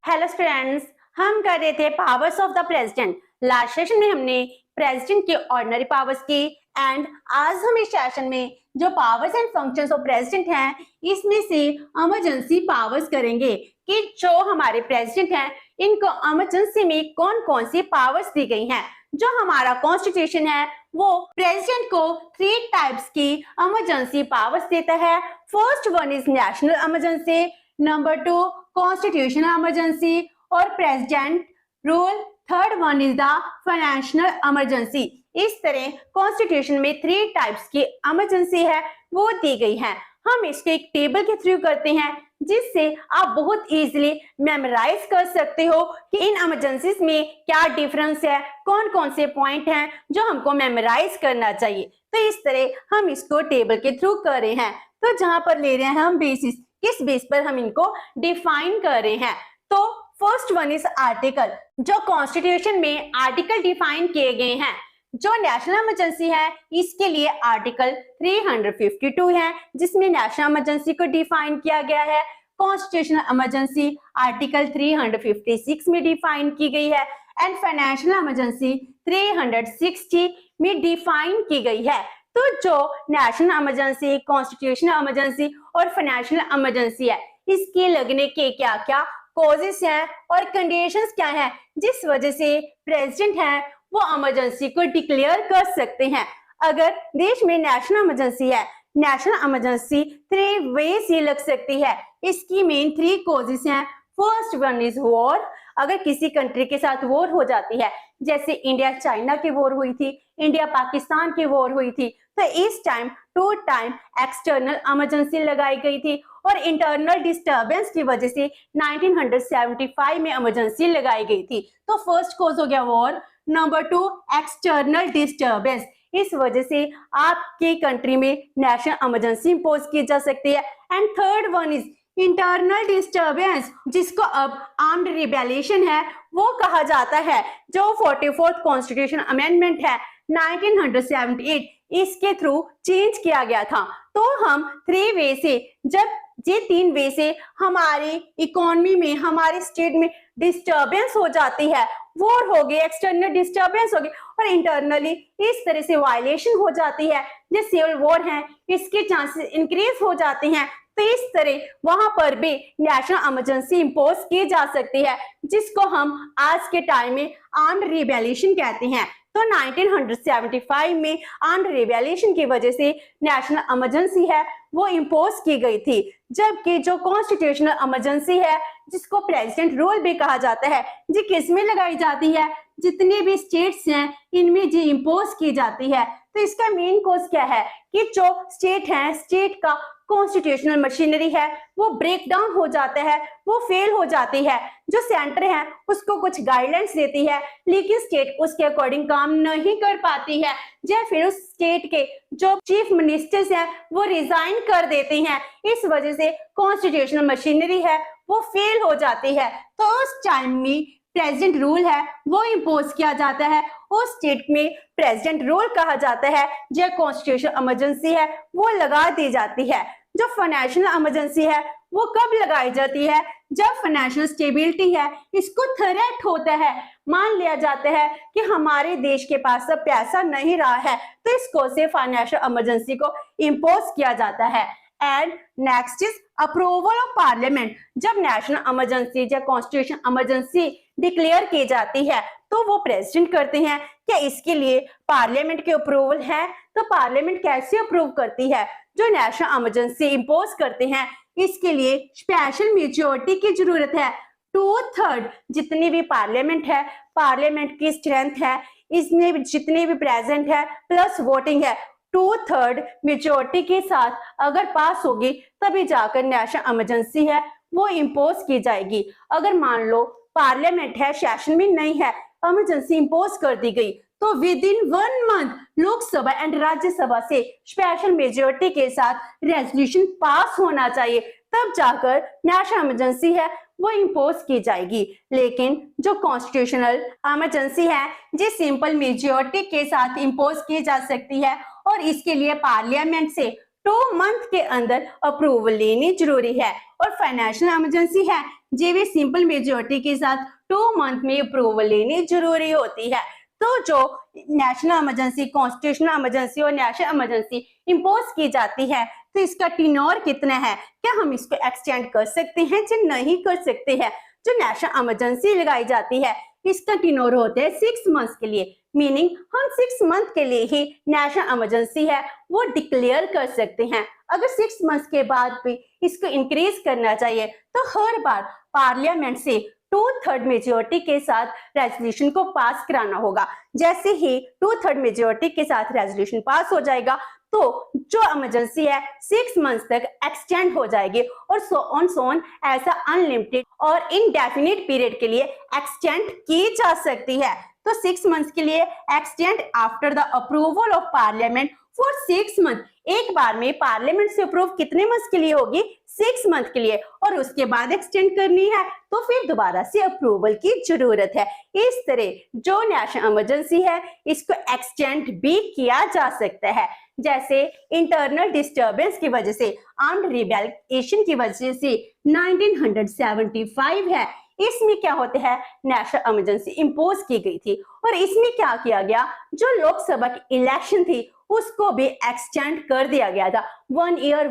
Hello students, हम कर रहे थे powers of the president. Last session में हमने प्रेसिडेंट के ऑर्डिनरी पावर्स की एंड आज हम इस सेशन में जो powers and functions of president हैं इसमें से इमरजेंसी पावर्स करेंगे कि जो हमारे प्रेसिडेंट हैं इनको इमरजेंसी में कौन कौन सी पावर्स दी गई हैं। जो हमारा कॉन्स्टिट्यूशन है वो प्रेसिडेंट को 3 टाइप्स की इमरजेंसी पावर्स देता है। First one is national emergency, number 2 constitutional emergency और president rule, third one is the financial emergency. इस तरह कॉन्स्टिट्यूशन में 3 टाइप्स की इमरजेंसी है वो दी गई है। हम इसको एक टेबल के थ्रू करते हैं जिससे आप बहुत इजीली मेमोराइज कर सकते हो कि इन इमरजेंसीज में क्या डिफरेंस है, कौन कौन से पॉइंट हैं जो हमको मेमोराइज करना चाहिए। तो इस तरह हम इसको टेबल के थ्रू कर रहे हैं। तो जहां पर ले रहे हैं हम बेसिस, किस बेस पर हम इनको डिफाइन कर रहे हैं। तो फर्स्ट वन इज आर्टिकल। जो कॉन्स्टिट्यूशन में आर्टिकल डिफाइन किए गए हैं, जो नेशनल इमरजेंसी है इसके लिए आर्टिकल 352 है जिसमें नेशनल इमरजेंसी को डिफाइन किया गया है। कॉन्स्टिट्यूशनल इमरजेंसी आर्टिकल 356 में डिफाइन की गई है एंड फाइनेंशियल इमरजेंसी 360 में डिफाइन की गई है। तो जो नेशनल इमरजेंसी, कॉन्स्टिट्यूशनल इमरजेंसी और फाइनेंशियल इमरजेंसी है इसके लगने के क्या क्या कॉजेस हैं और कंडीशंस क्या हैं जिस वजह से प्रेसिडेंट है वो इमरजेंसी को डिक्लेयर कर सकते हैं। अगर देश में नेशनल इमरजेंसी है, नेशनल इमरजेंसी 3 वे से लग सकती है। इसकी मेन 3 कॉजेस हैं। First one is war. अगर किसी कंट्री के साथ वॉर हो जाती है, जैसे इंडिया चाइना की वॉर हुई थी, इंडिया पाकिस्तान की वॉर हुई थी, तो इस टाइम 2 टाइम एक्सटर्नल इमरजेंसी लगाई गई थी और इंटरनल डिस्टर्बेंस की वजह से 1975 में इमरजेंसी लगाई गई थी। तो फर्स्ट कॉज हो गया वॉर। Number 2 external disturbance. इस वजह से आपके कंट्री में नेशनल इमरजेंसी इंपोज की जा सकती है। And third one is internal disturbance, जिसको अब आर्म्ड रिबेलिएशन है वो कहा जाता है। जो 44th कॉन्स्टिट्यूशन अमेंडमेंट है 1978 इसके थ्रू चेंज किया गया था। तो हम 3 वे से, जब ये 3 वे से हमारी इकोनॉमी में, हमारे स्टेट में डिस्टर्बेंस हो जाती है, वॉर हो गई, एक्सटर्नल डिस्टर्बेंस हो गई और इंटरनली इस तरह से वायलेशन हो जाती है, जो सिविल वॉर है इसके चांसेस इंक्रीज हो जाते हैं। तो इस तरह वहां पर भी नेशनल इमरजेंसी इंपोज की जा सकती है जिसको हम आज के टाइम में आर्म्ड रिबेलिएशन कहते हैं। तो 1975 में आर्म्ड रिबेलिएशन की वजह से नेशनल इमरजेंसी है वो इंपोज की गई थी। जबकि जो कॉन्स्टिट्यूशनल इमरजेंसी है जिसको प्रेसिडेंट रूल भी कहा जाता है, जी किसमें लगाई जाती है, जितने भी स्टेट्स हैं इनमें जी इंपोज की जाती है। तो इसका मेन कॉज क्या है कि जो स्टेट है, स्टेट का कॉन्स्टिट्यूशनल मशीनरी है वो ब्रेक डाउन हो जाता है, वो फेल हो जाती है। जो सेंटर है उसको कुछ गाइडलाइंस देती है लेकिन स्टेट उसके अकॉर्डिंग काम नहीं कर पाती है, या फिर उस स्टेट के जो चीफ मिनिस्टर्स हैं वो रिजाइन कर देते हैं। इस वजह से कॉन्स्टिट्यूशनल मशीनरी है वो फेल हो जाती है। तो उस टाइम में प्रेसिडेंट रूल है वो इंपोज किया जाता है। उस स्टेट में प्रेसिडेंट रूल कहा जाता है। जो कॉन्स्टिट्यूशनल इमरजेंसी है वो लगा दी जाती है। जो फाइनेंशियल इमरजेंसी है वो कब लगाई जाती है, जब फाइनेंशियल स्टेबिलिटी है इसको थ्रेट होता है, मान लिया जाता है कि हमारे देश के पास अब पैसा नहीं रहा है, तो इसको से फाइनेंशियल इमरजेंसी को इंपोज किया जाता है। And next is approval of parliament. जब नेशनल इमरजेंसी या कॉन्स्टिट्यूशन इमरजेंसी डिक्लेयर की जाती है तो वो प्रेसिडेंट करते हैं। क्या इसके लिए पार्लियामेंट की अप्रूवल है? तो पार्लियामेंट कैसे अप्रूव करती है? जो नेशनल इमरजेंसी इंपोज करते हैं इसके लिए स्पेशल मेजॉरिटी की जरूरत है। 2/3 जितनी भी पार्लियामेंट है, पार्लियामेंट की स्ट्रेंथ है, इसमें जितने भी प्रेजेंट है प्लस वोटिंग है, 2/3 मेजॉरिटी के साथ अगर पास होगी तभी जाकर नेशनल इमरजेंसी है वो इंपोज की जाएगी। अगर मान लो पार्लियामेंट है, सेशन में नहीं है, इमरजेंसी इंपोज कर दी गई, तो with in 1 month Lok Sabha and Rajya Sabha से स्पेशल मेजॉरिटी के साथ रेजोल्यूशन पास होना चाहिए, तब जाकर नेशनल इमरजेंसी है वो इंपोज की जाएगी। लेकिन जो कॉन्स्टिट्यूशनल इमरजेंसी है जी सिंपल मेजॉरिटी के साथ इंपोज की जा सकती है और इसके लिए पार्लियामेंट से 2 मंथ के अंदर अप्रूवल लेनी जरूरी है। और फाइनेंशियल इमरजेंसी है जे भी सिंपल मेजोरिटी के साथ 2 मंथ में अप्रूवल लेनी जरूरी होती है। तो जो नेशनल इमरजेंसी, कॉन्स्टिट्यूशनल इमरजेंसी और नेशनल इमरजेंसी इंपोज की जाती है, तो इसका टिनोर कितना है, क्या हम इसको एक्सटेंड कर सकते हैं या नहीं कर सकते हैं। जो नेशनल इमरजेंसी लगाई जाती है इसका टिनोर होता है 6 मंथ्स के लिए, मीनिंग हम 6 मंथ के लिए ही नेशनल इमरजेंसी है वो डिक्लेयर कर सकते हैं। अगर 6 मंथ्स के बाद भी इसको इंक्रीज करना चाहिए तो हर बार पार्लियामेंट से 2/3 मेजोरिटी के साथ रेजोल्यूशन को पास कराना होगा। जैसे ही 2/3 मेजोरिटी के साथ रेजोल्यूशन पास हो जाएगा तो जो इमरजेंसी है 6 मंथ्स तक एक्सटेंड हो जाएगी और सो ऑन ऐसा अनलिमिटेड और इनडेफिनिट पीरियड के लिए एक्सटेंड की जा सकती है। तो 6 मंथ्स के लिए extend after the approval of parliament for 6 month. एक बार में पार्लियामेंट से अप्रूव कितने मंथ्स के लिए होगी, 6 मंथ के लिए, और उसके बाद एक्सटेंड करनी है तो फिर दोबारा से अप्रूवल की जरूरत है। इस तरह जो नेशनल इमरजेंसी है इसको एक्सटेंड भी किया जा सकता है। जैसे इंटरनल डिस्टर्बेंस की वजह से, आर्म्ड रिबेलिएशन की वजह से 1975 है, इसमें क्या होता है नेशनल इमरजेंसी इंपोज की गई थी। और इसमें क्या किया गया, जो लोकसभा की इलेक्शन थी उसको भी एक्सटेंड कर दिया गया था। 1 ईयर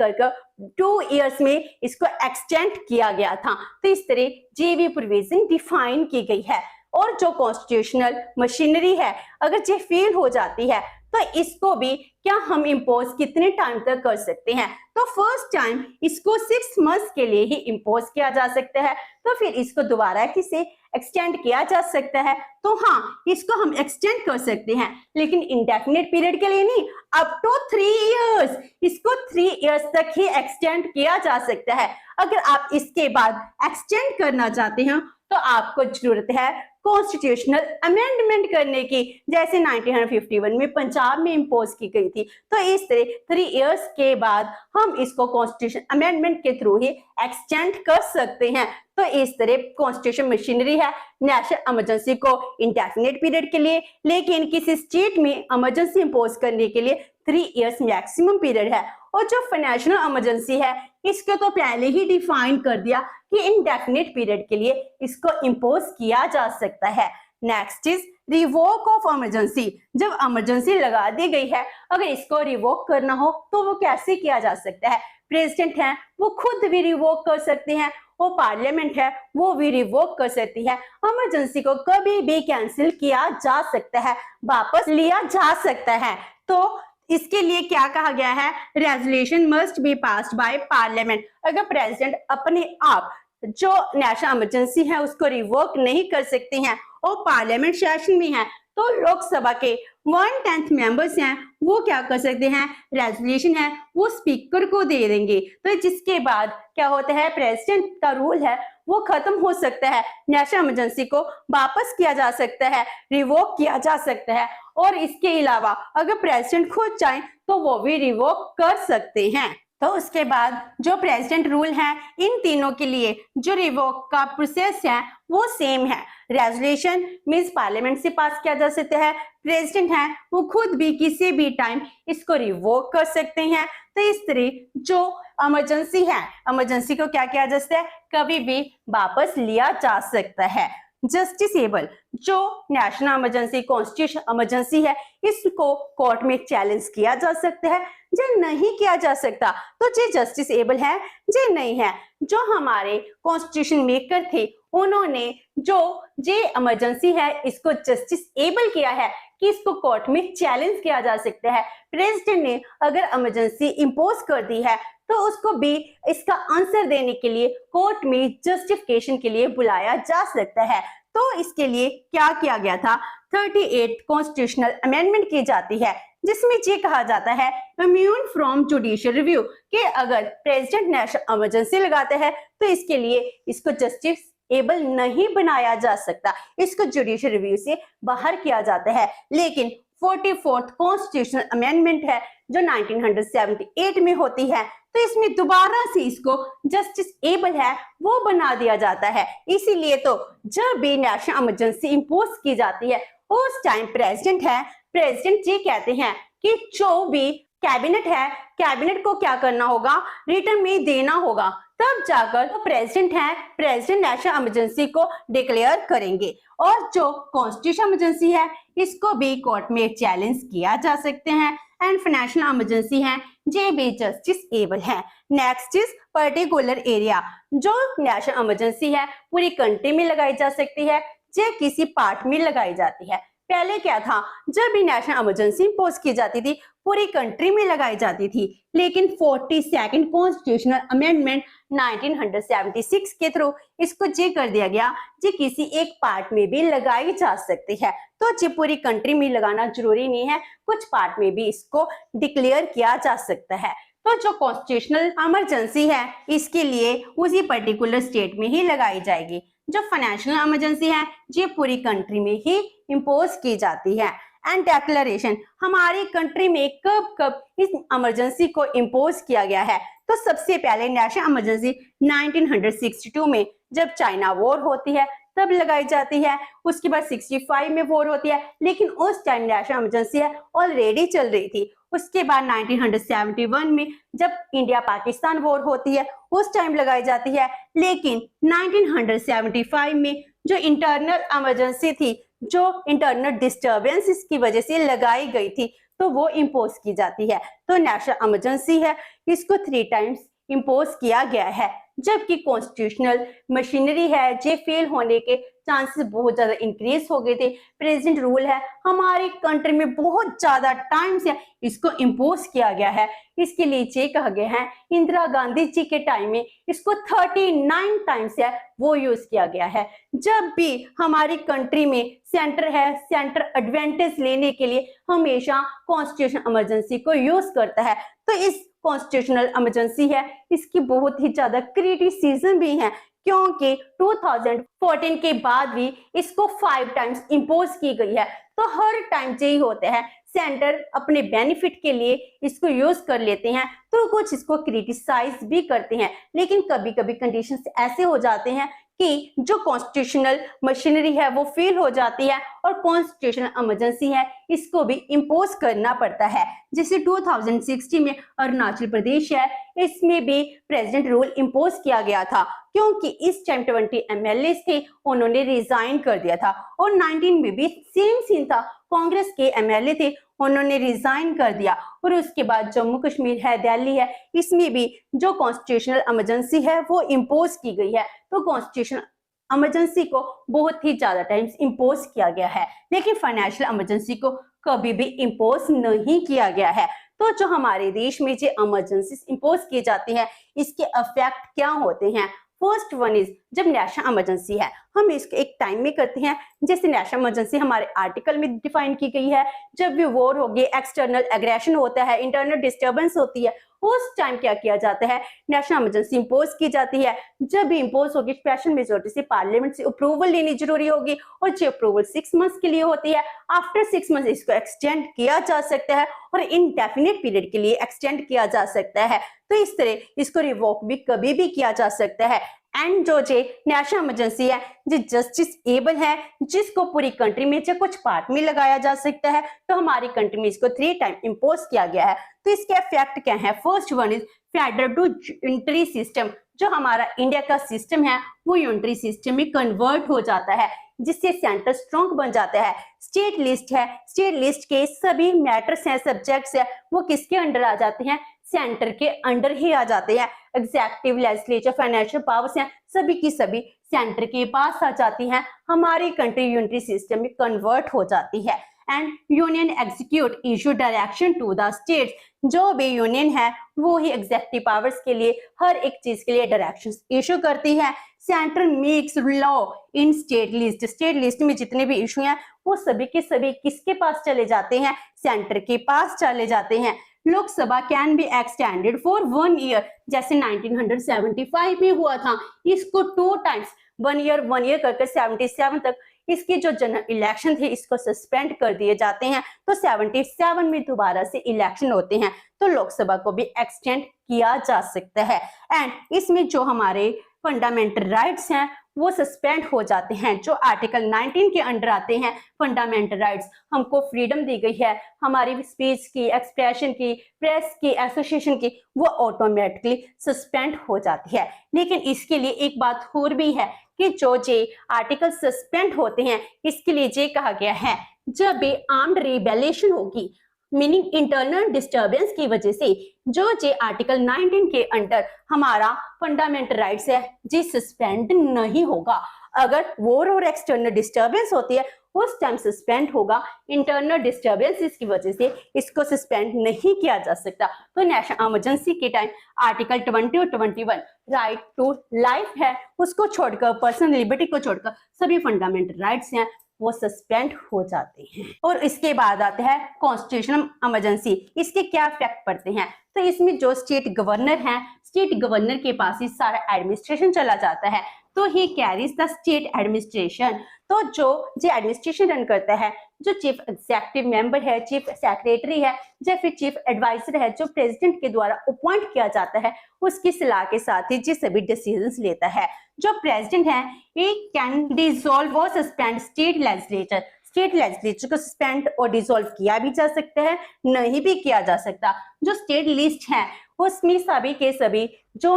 कर 2 इयर्स में इसको एक्सटेंड किया गया था। तो इस तरह जेवी प्रोविजन डिफाइन की गई है। और जो कॉन्स्टिट्यूशनल मशीनरी है अगर ये फेल हो जाती है तो इसको भी क्या हम इंपोज कितने टाइम तक कर सकते हैं, तो फर्स्ट टाइम इसको 6 मंथ्स के लिए ही इंपोज किया जा सकता है। तो फिर इसको दोबारा किसे एक्सटेंड किया जा सकता है, तो हाँ इसको हम एक्सटेंड कर सकते हैं, लेकिन इंडेफिनिट पीरियड के लिए नहीं, अप टू 3 इयर्स, इसको 3 इयर्स तक ही एक्सटेंड किया जा सकता है। अगर आप इसके बाद एक्सटेंड करना चाहते हैं तो आपको जरूरत है कॉन्स्टिट्यूशनल अमेंडमेंट करने की, जैसे 1951 में पंजाब में इंपोज की गई थी। तो इस तरह 3 इयर्स के बाद हम इसको कॉन्स्टिट्यूशन अमेंडमेंट के थ्रू ही एक्सटेंड कर सकते हैं। तो इस तरह कॉन्स्टिट्यूशन मशीनरी है नेशनल इमरजेंसी को इंडेफिनिट पीरियड के लिए, लेकिन किसी स्टेट में इमरजेंसी इंपोज करने के लिए 3 इयर्स मैक्सिमम पीरियड है। और जो फाइनेंशियल इमरजेंसी है इसको तो पहले ही डिफाइन कर दिया कि इनडेफिनिट पीरियड के लिए इसको इंपोज किया जा सकता है। Next is revoke of emergency. जब इमरजेंसी लगा दी गई है अगर इसको रिवोक करना हो तो वो कैसे किया जा सकता है, प्रेसिडेंट है वो खुद भी रिवोक कर सकते हैं, वो पार्लियामेंट है वो भी रिवोक कर सकती है। इमरजेंसी को कभी भी कैंसिल किया जा सकता है, वापस लिया जा सकता है। तो इसके लिए क्या कहा गया है, resolution must be passed by parliament. अगर प्रेसिडेंट अपने आप जो नेशनल इमरजेंसी है उसको रिवोक नहीं कर सकते हैं और पार्लियामेंट सेशन में है तो लोकसभा के 1/10 मेंबर्स हैं वो क्या कर सकते हैं, रेजोल्यूशन है वो स्पीकर को दे देंगे। तो जिसके बाद क्या होता है, प्रेसिडेंट का रूल है वो खत्म हो सकता है, नेशनल इमरजेंसी को वापस किया जा सकता है, रिवोक किया जा सकता है। और इसके अलावा अगर प्रेसिडेंट खुद चाहे तो वो भी रिवोक कर सकते हैं। तो उसके बाद जो प्रेसिडेंट रूल है इन तीनों के लिए जो रिवोक का प्रोसेस है वो सेम है। रेजोल्यूशन मींस पार्लियामेंट से पास किया जा सकता है, प्रेसिडेंट है वो खुद भी किसी भी टाइम इसको रिवोक कर सकते हैं। तो इस तरह जो इमरजेंसी है, इमरजेंसी को क्या किया जा सकता है, कभी भी वापस लिया जा सकता है। जस्टिसेबल, जो नेशनल इमरजेंसी कॉन्स्टिट्यूशन इमरजेंसी है इसको कोर्ट में चैलेंज किया जा सकता है, जे नहीं किया जा सकता तो जे जस्टिसेबल है, जे नहीं है। जो हमारे कॉन्स्टिट्यूशन मेकर थे उन्होंने जो जे इमरजेंसी है इसको जस्टिसेबल किया है कि इसको कोर्ट में चैलेंज किया जा सकता है। प्रेसिडेंट ने अगर इमरजेंसी इंपोज कर दी है तो उसको भी इसका आंसर देने के लिए कोर्ट में जस्टिफिकेशन के लिए बुलाया जा सकता है। तो इसके लिए क्या किया गया था, 38 कॉन्स्टिट्यूशनल अमेंडमेंट की जाती है जिसमें ये कहा जाता है इम्यून फ्रॉम जुडिशियल रिव्यू कि अगर प्रेसिडेंट नेशनल इमरजेंसी लगाता है तो इसके लिए इसको जस्टिसेबल नहीं बनाया जा सकता, इसको जुडिशियल रिव्यू से बाहर किया जाता है। लेकिन 44th कॉन्स्टिट्यूशनल अमेंडमेंट है जो 1978 में होती है तो इसमें दोबारा से इसको जस्टिसेबल है वो बना दिया जाता है। इसीलिए तो जब भी नेशनल इमरजेंसी इंपोज की जाती है उस टाइम प्रेसिडेंट है, प्रेसिडेंट ये कहते हैं कि जो भी कैबिनेट है, कैबिनेट को क्या करना होगा, रिटर्न में देना होगा, तब जाकर जो प्रेसिडेंट है, प्रेसिडेंट नेशनल इमरजेंसी को डिक्लेयर करेंगे। और जो कॉन्स्टिट्यूशन इमरजेंसी है इसको भी कोर्ट में चैलेंज किया जा सकते हैं। एंड फाइनेंशियल इमरजेंसी है जे भी जस्टिस एबल है। नेक्स्ट इज पर्टिकुलर एरिया, जो नेशनल इमरजेंसी है पूरी कंट्री में लगाई जा सकती है, जे किसी पार्ट में लगाई जाती है। पहले क्या था, जब भी नेशनल इमरजेंसी इम्पोज की जाती थी पूरी कंट्री में लगाई जाती थी, लेकिन 42nd कॉन्स्टिट्यूशनल अमेंडमेंट 1976 के थ्रू इसको ये कर दिया गया जी किसी एक पार्ट में भी लगाई जा सकती है। तो जी पूरी कंट्री में लगाना जरूरी नहीं है, कुछ पार्ट में भी इसको डिक्लेयर किया जा सकता है। तो जो कॉन्स्टिट्यूशनल इमरजेंसी है इसके लिए उसी पर्टिकुलर स्टेट में ही लगाई जाएगी। जो फाइनेंशियल इमरजेंसी है ये पूरी कंट्री में ही इम्पोज की जाती है। एंड डिक्लेरेशन, हमारी कंट्री में कब कब इस इमरजेंसी को इम्पोज किया गया है, तो सबसे पहले नेशनल इमरजेंसी 1962 में जब चाइना वॉर होती है तब लगाई जाती है। उसके बाद 65 में वॉर होती है, लेकिन उस टाइम नेशनल इमरजेंसी है ऑलरेडी चल रही थी। उसके बाद 1971 में जब इंडिया पाकिस्तान वॉर होती है उस टाइम लगाई जाती है, लेकिन 1975 में जो इंटरनल इमरजेंसी थी, जो इंटरनल डिस्टर्बेंस की वजह से लगाई गई थी, तो वो इम्पोज की जाती है। तो नेशनल इमरजेंसी है इसको 3 टाइम्स इम्पोज किया गया है। जबकि कॉन्स्टिट्यूशनल मशीनरी है जे फेल होने के चांसेस बहुत ज्यादा इंक्रीज हो गए थे। प्रेजेंट रूल है हमारी कंट्री में बहुत ज्यादा टाइम से इसको इम्पोज किया गया है। इसके लिए ये कहा गया है इंदिरा गांधी जी के टाइम में इसको 39 टाइम्स है वो यूज किया गया है। जब भी हमारी कंट्री में सेंटर है, सेंटर एडवांटेज लेने के लिए हमेशा कॉन्स्टिट्यूशनल इमरजेंसी को यूज करता है। तो इस कॉन्स्टिट्यूशनल इमरजेंसी है इसकी बहुत ही ज्यादा क्रिटिसिज्म भी है, क्योंकि 2014 के बाद भी इसको 5 टाइम्स इम्पोज की गई है। तो हर टाइम यही होता है, सेंटर अपने बेनिफिट के लिए इसको यूज कर लेते हैं, तो कुछ इसको क्रिटिसाइज भी करते हैं। लेकिन कभी कभी कंडीशंस ऐसे हो जाते हैं कि जो कॉन्स्टिट्यूशनल मशीनरी है वो फेल हो जाती है और कॉन्स्टिट्यूशनल इमरजेंसी है इसको भी इम्पोज करना पड़ता है। जैसे 2060 में अरुणाचल प्रदेश है, इसमें भी प्रेसिडेंट रूल इम्पोज किया गया था, क्योंकि इस टाइम 20 MLA थे, उन्होंने रिजाइन कर दिया था। और 19 में भी सेम सीन था, कांग्रेस के MLA थे, उन्होंने रिजाइन कर दिया। और उसके बाद जम्मू कश्मीर है, दिल्ली है, इसमें भी जो कॉन्स्टिट्यूशनल इमरजेंसी है वो इम्पोज की गई है। तो कॉन्स्टिट्यूशनल इमरजेंसी को बहुत ही ज्यादा टाइम्स इम्पोज किया गया है, लेकिन फाइनेंशियल इमरजेंसी को कभी भी इम्पोज नहीं किया गया है। तो जो हमारे देश में जो इमरजेंसी इम्पोज की जाती है इसके इफेक्ट क्या होते हैं। फर्स्ट वन इज, जब नेशनल इमरजेंसी है हम इसको एक टाइम में करते हैं, जैसे नेशनल इमरजेंसी हमारे आर्टिकल में डिफाइन की गई है। जब भी वॉर होगी, एक्सटर्नल एग्रेशन होता है, इंटरनल डिस्टर्बेंस होती है, उस टाइम क्या किया जाता है, नेशनल इमरजेंसी इम्पोज की जाती है। जब भी इम्पोज होगी स्पेशल मेजोरिटी से पार्लियामेंट से अप्रूवल लेनी जरूरी होगी, और जो अप्रूवल 6 मंथ्स के लिए होती है, आफ्टर 6 मंथ्स इसको एक्सटेंड किया जा सकता है और इनडेफिनिट पीरियड के लिए एक्सटेंड किया जा सकता है। तो इस तरह इसको रिवोक भी कभी भी किया जा सकता है। एंड जो नेशनल इमरजेंसी है जो जस्टिस एबल है, जिसको पूरी कंट्री में चाहे कुछ पार्ट में लगाया जा सकता है, तो हमारी कंट्री में इसको 3 टाइम इम्पोज किया गया है। तो इसके इफेक्ट क्या है। First one is federal to unitary system, जो हमारा इंडिया का सिस्टम है वो यूनिटरी सिस्टम में कन्वर्ट हो जाता है, जिससे सेंटर स्ट्रॉन्ग बन जाता है। स्टेट लिस्ट है, स्टेट लिस्ट के सभी मैटर्स हैं, सब्जेक्ट्स है, वो किसके अंडर आ जाते हैं, सेंटर के अंडर ही आ जाते हैं। एग्जीक्यूटिव, लेजिस्लेचर, फाइनेंशियल पावर्स हैं, सभी की सभी सेंटर के पास आ जाती हैं। हमारी कंट्री यूनिटरी सिस्टम में कन्वर्ट हो जाती है। And union execute issue direction to the states, जो भी यूनियन है वो ही एग्जीक्यूटिव पावर्स के लिए हर एक चीज के लिए डायरेक्शंस इशू करती है। Central makes law in state list, state list में जितने भी इशू हैं वो सभी के सभी किसके पास चले जाते हैं, सेंटर के पास चले जाते हैं। Lok Sabha can be extended for 1 year, जैसे 1975 में हुआ था, इसको 2 टाइम्स 1 ईयर करके 77 तक इसके जो जनरल इलेक्शन थे इसको सस्पेंड कर दिए जाते हैं। तो 77 में दोबारा से इलेक्शन होते हैं, तो लोकसभा को भी एक्सटेंड किया जा सकता है। एंड इसमें जो हमारे फंडामेंटल राइट्स हैं वो सस्पेंड हो जाते हैं। जो आर्टिकल 19 के अंडर आते हैं फंडामेंटल राइट्स, हमको फ्रीडम दी गई है हमारी स्पीच की, एक्सप्रेशन की, प्रेस की, एसोसिएशन की, वो ऑटोमेटिकली सस्पेंड हो जाती है। लेकिन इसके लिए एक बात और भी है कि जो जे आर्टिकल सस्पेंड होते हैं, इसके लिए जे कहा गया है जब भी आर्म्ड रिबेलिएशन होगी, मीनिंग इंटरनल डिस्टर्बेंस की वजह से जो जे आर्टिकल 19 के अंडर हमारा फंडामेंटल राइट्स है जी सस्पेंड नहीं होगा। अगर वॉर और एक्सटर्नल डिस्टर्बेंस होती है उस टाइम सस्पेंड होगा। इंटरनल डिस्टर्बेंस की वजह से इसको सस्पेंड नहीं किया जा सकता। तो नेशनल इमरजेंसी के टाइम आर्टिकल 20 और 21 राइट टू लाइफ है, उसको छोड़कर, पर्सनल लिबर्टी को छोड़कर सभी फंडामेंटल राइट्स हैं वो सस्पेंड हो जाते हैं। और इसके बाद आता है कॉन्स्टिट्यूशनल इमरजेंसी। इसके क्या इफेक्ट पड़ते हैं? तो इसमें जो स्टेट गवर्नर है, स्टेट गवर्नर के पास ही सारा एडमिनिस्ट्रेशन चला जाता है, तो he carries the state administration. तो जो एडमिनिस्ट्रेशन रन करता है, जो चीफ एग्जीक्यूटिव मेंबर है, चीफ सेक्रेटरी है या फिर चीफ एडवाइजर है, जो प्रेसिडेंट के द्वारा अपॉइंट किया जाता है, उसकी सलाह के साथ ही जी सभी डिसीजंस लेता है। जो प्रेसिडेंट है he कैन डिसॉल्व और suspend state legislature. State legislature को सस्पेंड और डिसॉल्व किया भी जा सकता है, नहीं भी किया जा सकता। जो स्टेट लिस्ट है उसमें सभी के सभी जो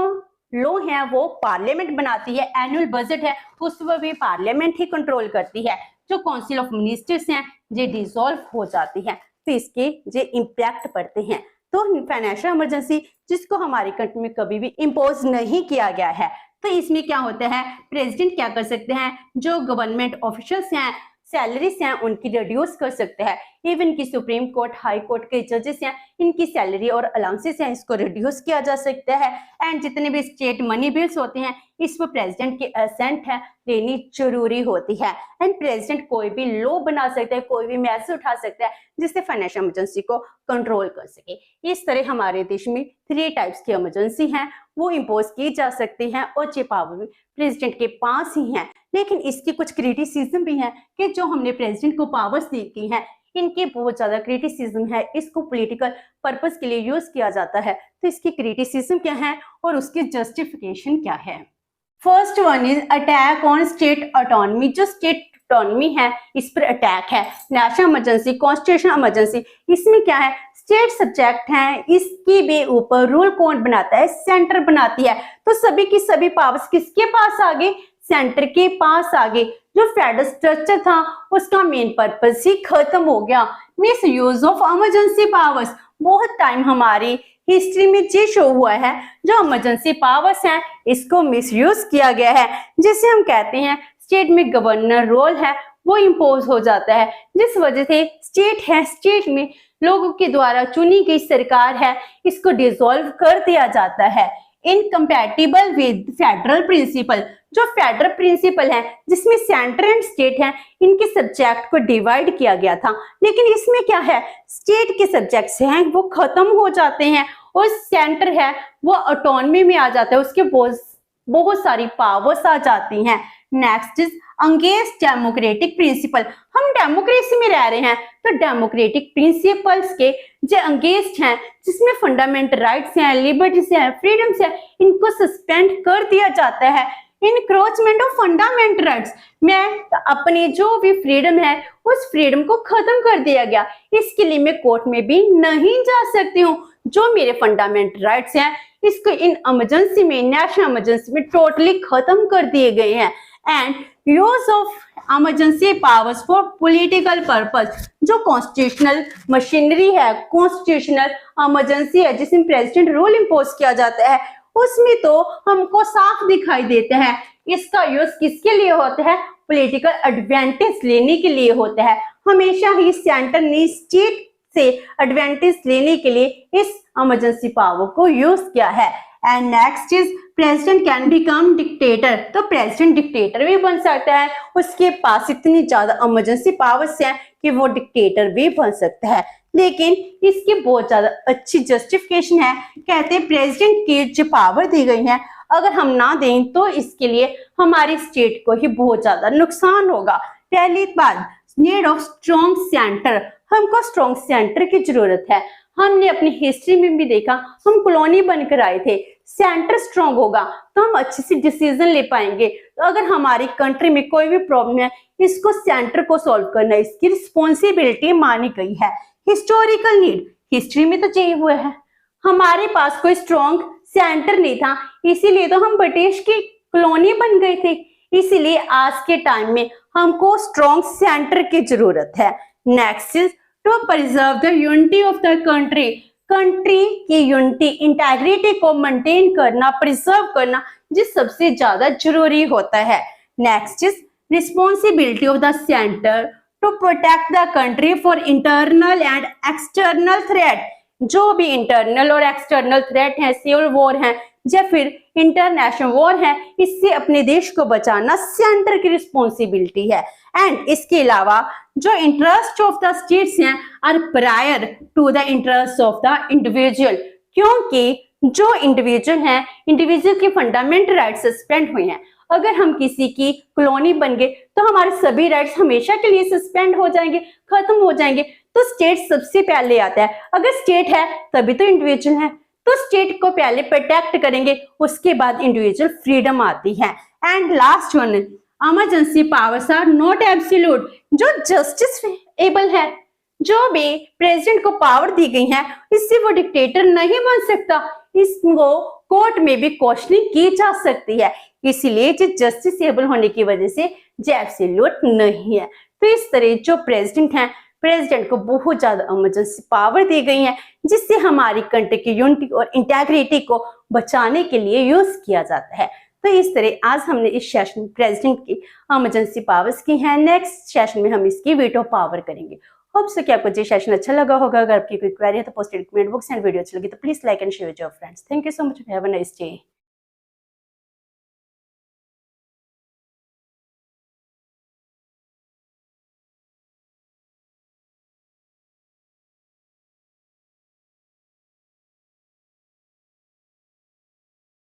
लॉ है वो पार्लियामेंट बनाती है। एनुअल बजट है उसमें भी पार्लियामेंट ही कंट्रोल करती है। जो काउंसिल ऑफ मिनिस्टर्स हैं ये डिसॉल्व हो जाती है, तो इसके ये इम्पैक्ट पड़ते हैं। तो फाइनेंशियल इमरजेंसी जिसको हमारी कंट्री में कभी भी इम्पोज नहीं किया गया है, तो इसमें क्या होता है, प्रेसिडेंट क्या कर सकते हैं, जो गवर्नमेंट ऑफिशियल्स हैं, सैलरीज हैं उनकी रिड्यूस कर सकते हैं। इवन की सुप्रीम कोर्ट, हाई कोर्ट के जजेस हैं, इनकी सैलरी और अलाउंसेस हैं, इसको रिड्यूस किया जा सकता है। एंड जितने भी स्टेट मनी बिल्स होते हैं इस पर प्रेसिडेंट की असेंट है लेनी जरूरी होती है। एंड प्रेसिडेंट कोई भी लॉ बना सकता है, कोई भी मैसेज उठा सकता है जिससे फाइनेंशियल इमरजेंसी को कंट्रोल कर सके। इस तरह हमारे देश में 3 टाइप्स की इमरजेंसी हैं वो इम्पोज की जा सकती हैं और ये पावर प्रेसिडेंट के पास ही हैं। लेकिन इसकी कुछ क्रिटिसिज्म भी है कि जो हमने प्रेसिडेंट को पावर्स दी की हैं इनके बहुत ज्यादा क्रिटिसिज्म है, इसको पॉलिटिकल पर्पस के लिए यूज किया जाता है। तो इसकी क्रिटिसिज्म क्या है और उसकी जस्टिफिकेशन क्या है? First one is attack on state autonomy. जो स्टेट ऑटोनॉमी है इस पर अटैक है। नेशनल इमरजेंसी, कॉन्स्टिट्यूशनल इमरजेंसी, इसमें क्या है, स्टेट सब्जेक्ट हैं, इसके भी ऊपर रूल कौन बनाता है, सेंटर बनाती है। तो सभी की सभी पावर्स किसके पास आ गए, सेंटर के पास आ गए। जो फेडरल स्ट्रक्चर था उसका मेन पर्पस ही खत्म हो गया। Miss use of emergency powers, बहुत टाइम हमारी हिस्ट्री में ये शो हुआ है जो इमरजेंसी पावर्स हैं इसको मिसयूज किया गया है, जिसे हम कहते हैं स्टेट में गवर्नर रोल है वो इम्पोज हो जाता है। जिस वजह से स्टेट है, स्टेट में लोगों के द्वारा चुनी गई सरकार है, इसको डिसॉल्व कर दिया जाता है। इनकम्पैटिबल विद फेडरल प्रिंसिपल, जो फेडरल प्रिंसिपल है जिसमें सेंटर एंड स्टेट है, इनके सब्जेक्ट को डिवाइड किया गया था। लेकिन इसमें क्या है, स्टेट के सब्जेक्ट्स हैं वो खत्म हो जाते हैं और सेंटर है वो ऑटोनॉमी में आ जाता है, उसके बहुत सारी पावर्स आ जाती हैं। Next is against democratic principle. हम डेमोक्रेसी में रह रहे हैं तो डेमोक्रेटिक प्रिंसिपल्स के जो अगेंस्ट हैं, जिसमें फंडामेंटल राइट्स हैं, लिबर्टीज हैं, फ्रीडम्स हैं, इनको सस्पेंड कर दिया जाता है। इनक्रोचमेंट ऑफ फंडामेंटल राइट्स, मैं अपनी जो भी फ्रीडम है उस फ्रीडम को खत्म कर दिया गया, इसके लिए मैं कोर्ट में भी नहीं जा सकती हूँ। जो मेरे फंडामेंटल राइट्स हैं इसको इन इमरजेंसी में, नेशनल इमरजेंसी में टोटली खत्म कर दिए गए हैं। And use of emergency powers for political purpose, जो कॉन्स्टिट्यूशनल मशीनरी है, कॉन्स्टिट्यूशनल इमरजेंसी है जिसमें प्रेसिडेंट रूल इम्पोज किया जाता है, उसमें तो हमको साफ दिखाई देता है इसका यूज किसके लिए होता है, पॉलिटिकल एडवांटेज लेने के लिए होता है। हमेशा ही सेंटर ने स्टेट से एडवांटेज लेने के लिए इस इमरजेंसी पावर को यूज किया है। And next is president can become dictator, तो प्रेसिडेंट डिक्टेटर भी बन सकता है, उसके पास इतनी ज्यादा इमरजेंसी पावर्स हैं कि वो डिक्टेटर भी बन सकता है। लेकिन इसकी बहुत ज्यादा अच्छी जस्टिफिकेशन है, कहते हैं प्रेसिडेंट की जो पावर दी गई है अगर हम ना दें तो इसके लिए हमारी स्टेट को ही बहुत ज्यादा नुकसान होगा। पहली बात, नीड ऑफ स्ट्रॉन्ग सेंटर, हमको स्ट्रॉन्ग सेंटर की जरूरत है। हमने अपनी हिस्ट्री में भी देखा, हम कॉलोनी बनकर आए थे, सेंटर स्ट्रांग होगा तो हम अच्छे से डिसीजन ले पाएंगे। तो अगर हमारी कंट्री में कोई भी प्रॉब्लम है, इसको सेंटर को सॉल्व करना इसकी रिस्पॉन्सिबिलिटी मानी गई है। हिस्टोरिकल नीड, हिस्ट्री में तो चाहिए हुआ है। हमारे पास कोई स्ट्रॉन्ग सेंटर नहीं था, इसीलिए तो हम ब्रिटिश की कॉलोनी बन गए थे। इसीलिए आज के टाइम में हमको स्ट्रॉन्ग सेंटर की जरूरत है। Next is to preserve the unity of the country. Country की यूनिटी, इंटेग्रिटी को मेंटेन करना, प्रिजर्व करना, जो सबसे ज्यादा जरूरी होता है। Next is responsibility of the centre to protect the country for internal and external threat. जो भी इंटरनल और एक्सटर्नल थ्रेट है, सिविल वॉर है या फिर इंटरनेशनल वॉर है, इससे अपने देश को बचाना सेंटर की रिस्पॉन्सिबिलिटी है। एंड इसके अलावा जो इंटरेस्ट ऑफ द स्टेट्स हैं are prior to the interest of the individual, क्योंकि जो इंडिविजुअल हैं, इंडिविजुअल के फंडामेंटल राइट्स सस्पेंड हुए हैं। अगर हम किसी की कॉलोनी बन गए तो हमारे सभी राइट्स हमेशा के लिए सस्पेंड हो जाएंगे, खत्म हो जाएंगे। तो स्टेट सबसे पहले आता है। अगर स्टेट है तभी तो इंडिविजुअल है, तो स्टेट को पहले प्रोटेक्ट करेंगे, उसके बाद इंडिविजुअल फ्रीडम आती है। And last one, emergency powers are not absolute. जो जस्टिस एबल है, जो भी प्रेसिडेंट को पावर दी गई है, इससे वो डिक्टेटर नहीं बन सकता। इसको कोर्ट में भी क्वेश्चनिंग की जा सकती है, इसीलिए जो जस्टिस एबल होने की वजह से जो एब्सोल्यूट नहीं है। तो इस तरह जो प्रेसिडेंट है, प्रेसिडेंट को बहुत ज्यादा इमरजेंसी पावर दी गई है, जिससे हमारी कंट्री की यूनिटी और इंटेग्रिटी को बचाने के लिए यूज किया जाता है। तो इस तरह आज हमने इस सेशन में प्रेसिडेंट की इमरजेंसी पावर्स की है। नेक्स्ट सेशन में हम इसकी वीटो पावर करेंगे। होप सो कि आपको ये सेशन अच्छा लगा होगा। अगर आपकी कोई क्वेरी है तो post comment box and video अच्छी लगी तो please like and share with your friends. Thank you so much, have a nice day.